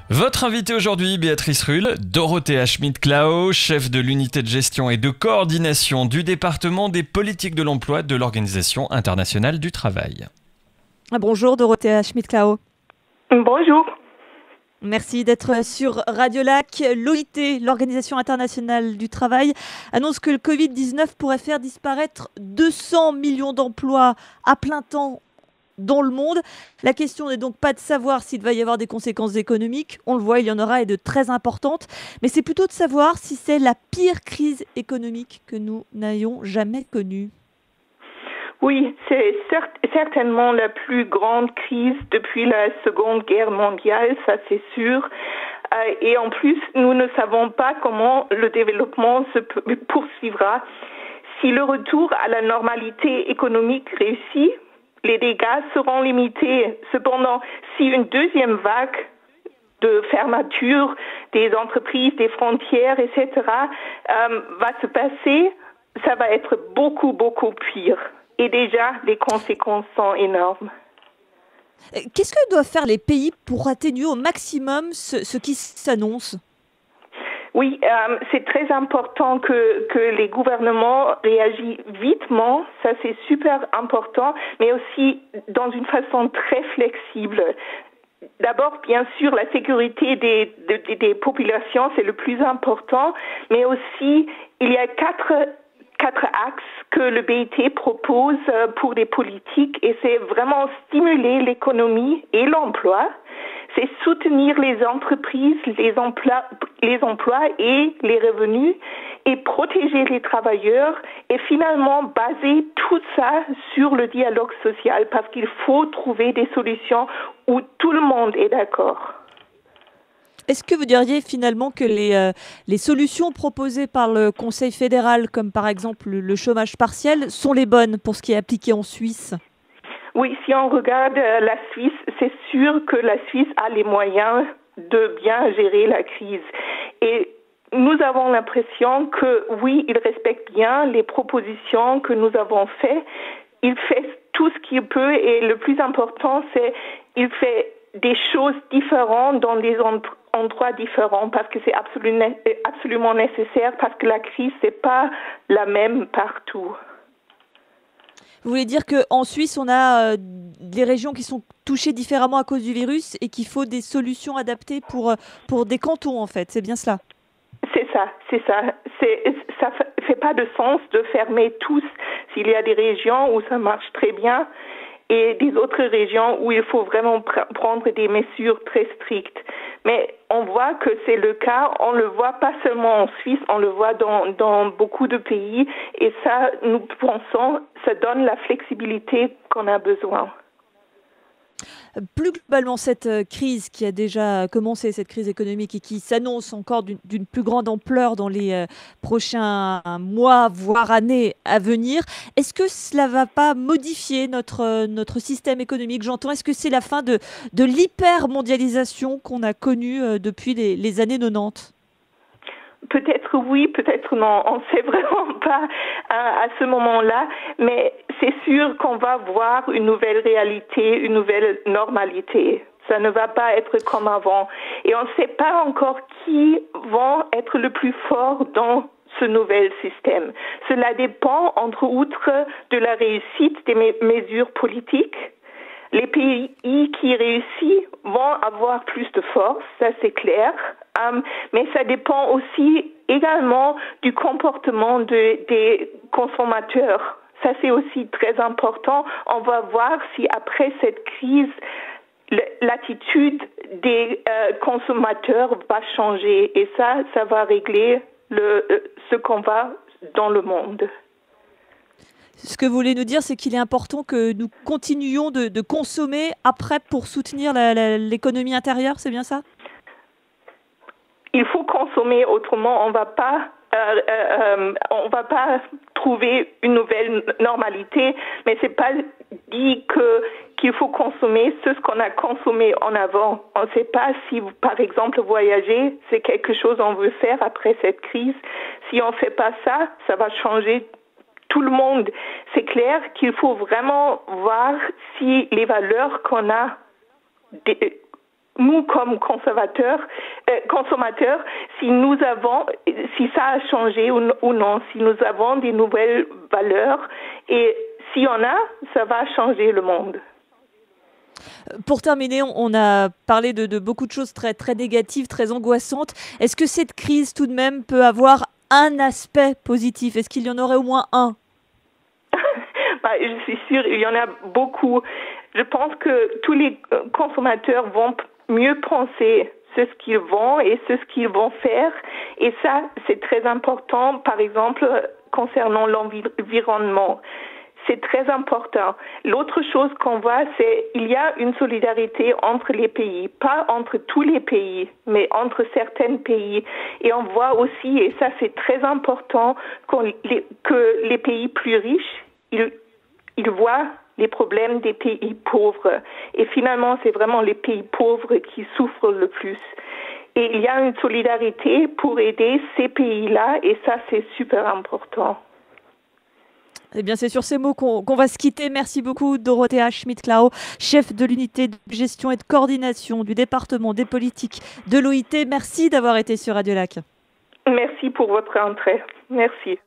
Votre invitée aujourd'hui, Béatrice Rulle, Dorothea Schmidt-Klaus, chef de l'unité de gestion et de coordination du département des politiques de l'emploi de l'Organisation internationale du travail. Bonjour Dorothea Schmidt-Klaus. Bonjour. Merci d'être sur Radio Lac. L'OIT, l'Organisation internationale du travail, annonce que le Covid-19 pourrait faire disparaître 200 millions d'emplois à plein temps dans le monde. La question n'est donc pas de savoir s'il va y avoir des conséquences économiques. On le voit, il y en aura et de très importantes. Mais c'est plutôt de savoir si c'est la pire crise économique que nous n'ayons jamais connue. Oui, c'est certainement la plus grande crise depuis la Seconde Guerre mondiale, ça c'est sûr. Et en plus, nous ne savons pas comment le développement se poursuivra. Si le retour à la normalité économique réussit, les dégâts seront limités. Cependant, si une deuxième vague de fermeture des entreprises, des frontières, etc., va se passer, ça va être beaucoup pire. Et déjà, les conséquences sont énormes. Qu'est-ce que doivent faire les pays pour atténuer au maximum ce qui s'annonce ? Oui, c'est très important que les gouvernements réagissent vitement, ça c'est super important, mais aussi dans une façon très flexible. D'abord, bien sûr, la sécurité des populations, c'est le plus important, mais aussi, il y a quatre axes que le BIT propose pour des politiques, et c'est vraiment stimuler l'économie et l'emploi. C'est soutenir les entreprises, les emplois et les revenus, et protéger les travailleurs, et finalement baser tout ça sur le dialogue social, parce qu'il faut trouver des solutions où tout le monde est d'accord. Est-ce que vous diriez finalement que les solutions proposées par le Conseil fédéral, comme par exemple le chômage partiel, sont les bonnes pour ce qui est appliqué en Suisse ? Oui, si on regarde la Suisse, c'est sûr que la Suisse a les moyens de bien gérer la crise. Et nous avons l'impression que, oui, il respecte bien les propositions que nous avons faites. Il fait tout ce qu'il peut, et le plus important, c'est qu'il fait des choses différentes dans des endroits différents, parce que c'est absolument nécessaire, parce que la crise, c'est pas la même partout. Vous voulez dire qu'en Suisse, on a des régions qui sont touchées différemment à cause du virus et qu'il faut des solutions adaptées pour des cantons, en fait. C'est bien cela? C'est ça. Ça fait pas de sens de fermer tous s'il y a des régions où ça marche très bien et des autres régions où il faut vraiment prendre des mesures très strictes. Mais on voit que c'est le cas, on le voit pas seulement en Suisse, on le voit dans beaucoup de pays, et ça, nous pensons, ça donne la flexibilité qu'on a besoin. Plus globalement, cette crise qui a déjà commencé, cette crise économique, et qui s'annonce encore d'une plus grande ampleur dans les prochains mois, voire années à venir, est-ce que cela ne va pas modifier notre système économique? J'entends, est-ce que c'est la fin de l'hypermondialisation qu'on a connue depuis les années 90? Peut-être oui, peut-être non. On ne sait vraiment pas à ce moment-là, mais c'est sûr qu'on va voir une nouvelle réalité, une nouvelle normalité. Ça ne va pas être comme avant. Et on ne sait pas encore qui vont être le plus fort dans ce nouvel système. Cela dépend, entre autres, de la réussite des mesures politiques. Les pays qui réussissent vont avoir plus de force, ça c'est clair, mais ça dépend aussi également du comportement des consommateurs. Ça c'est aussi très important. On va voir si après cette crise, l'attitude des consommateurs va changer, et ça va régler ce qu'on va dans le monde. Ce que vous voulez nous dire, c'est qu'il est important que nous continuions de consommer après pour soutenir l'économie intérieure, c'est bien ça? Il faut consommer, autrement on va pas trouver une nouvelle normalité, mais c'est pas dit qu'il faut consommer ce qu'on a consommé en avant. On ne sait pas si, par exemple, voyager, c'est quelque chose qu'on veut faire après cette crise. Si on ne fait pas ça, ça va changer tout le monde. C'est clair qu'il faut vraiment voir si les valeurs qu'on a, nous comme consommateurs, si ça a changé ou non, si nous avons des nouvelles valeurs, et si on a, ça va changer le monde. Pour terminer, on a parlé de beaucoup de choses très, très négatives, très angoissantes. Est-ce que cette crise, tout de même, peut avoir un aspect positif? Est-ce qu'il y en aurait au moins un? Je suis sûre, il y en a beaucoup. Je pense que tous les consommateurs vont mieux penser ce qu'ils vont et ce qu'ils vont faire. Et ça, c'est très important, par exemple, concernant l'environnement. C'est très important. L'autre chose qu'on voit, c'est qu'il y a une solidarité entre les pays, pas entre tous les pays, mais entre certains pays. Et on voit aussi, et ça c'est très important, que les pays plus riches, ils voient les problèmes des pays pauvres. Et finalement, c'est vraiment les pays pauvres qui souffrent le plus. Et il y a une solidarité pour aider ces pays-là, et ça c'est super important. Eh bien, c'est sur ces mots qu'on va se quitter. Merci beaucoup, Dorothea Schmidt-Clao, chef de l'unité de gestion et de coordination du département des politiques de l'OIT. Merci d'avoir été sur Radio Lac. Merci pour votre entrée. Merci.